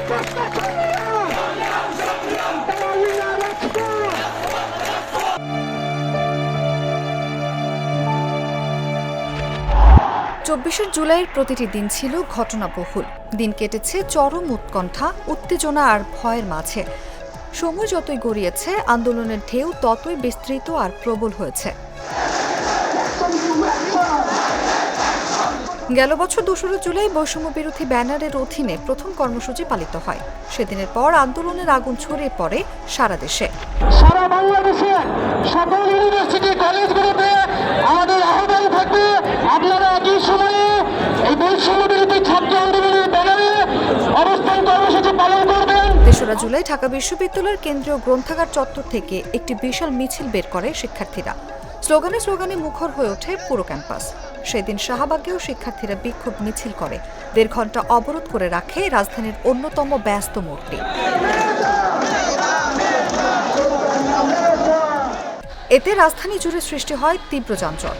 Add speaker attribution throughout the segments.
Speaker 1: চব্বিশে জুলাইয়ের প্রতিটি দিন ছিল ঘটনাবহুল। দিন কেটেছে চরম উৎকণ্ঠা, উত্তেজনা আর ভয়ের মাঝে। সময় যতই গড়িয়েছে, আন্দোলনের ঢেউ ততই বিস্তৃত আর প্রবল হয়েছে। গেল বছর ২রা জুলাই বৈষম্য বিরোধী ব্যানারের অধীনে প্রথম কর্মসূচি পালিত হয়। সেদিনের পর আন্দোলনের আগুন ছড়িয়ে পড়ে সারা দেশে।
Speaker 2: সারা বাংলাদেশে সকল ইউনিভার্সিটি কলেজগুলোতে আমাদের আহ্বান থাকবে, আপনারা একই সময়ে এই বৈষম্য বিরোধী ছাত্র আন্দোলনের ব্যানারে অবস্থান কর্মসূচি পালন করবেন।
Speaker 1: ৩রা জুলাই ঢাকা বিশ্ববিদ্যালয়ের কেন্দ্রীয় গ্রন্থাগার চত্বর থেকে একটি বিশাল মিছিল বের করে শিক্ষার্থীরা। স্লোগানে স্লোগানে মুখর হয়ে ওঠে পুরো ক্যাম্পাস। সেদিন শাহবাগেও শিক্ষার্থীরা বিক্ষোভ মিছিল করে ১.৫ ঘণ্টা অবরোধ করে রাখে রাজধানীর অন্যতম ব্যস্ত মোড়টি। এতে রাজধানী জুড়ে সৃষ্টি হয় তীব্র যানজট।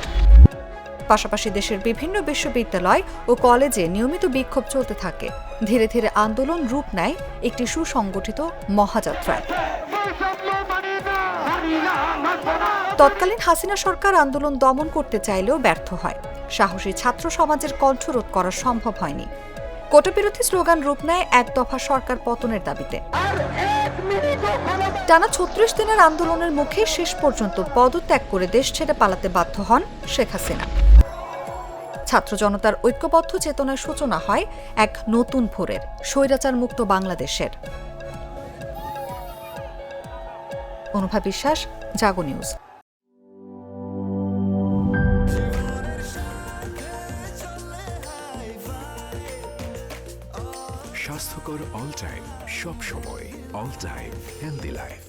Speaker 1: পাশাপাশি দেশের বিভিন্ন বিশ্ববিদ্যালয় ও কলেজে নিয়মিত বিক্ষোভ চলতে থাকে। ধীরে ধীরে আন্দোলন রূপ নেয় একটি সুসংগঠিত মহাযাত্রায়। তৎকালীন হাসিনা সরকার আন্দোলন দমন করতে চাইলেও ব্যর্থ হয়। সাহসী ছাত্র সমাজের কণ্ঠরোধ করা সম্ভব হয়নি। কোটাবিরোধী স্লোগান রূপ নেয় এক দফা সরকার পতনের দাবিতে। টানা ৩৬ দিনের আন্দোলনের মুখে শেষ পর্যন্ত পদত্যাগ করে দেশ ছেড়ে পালাতে বাধ্য হন শেখ হাসিনা। ছাত্র জনতার ঐক্যবদ্ধ চেতনার সূচনা হয় এক নতুন ভোরের, স্বৈরাচার মুক্ত বাংলাদেশের। অনুভা বিশ্বাস, জাগো নিউজ।
Speaker 3: স্বাস্থ্যকর অল টাইম, সব সময় অল টাইম হেলদি লাইফ।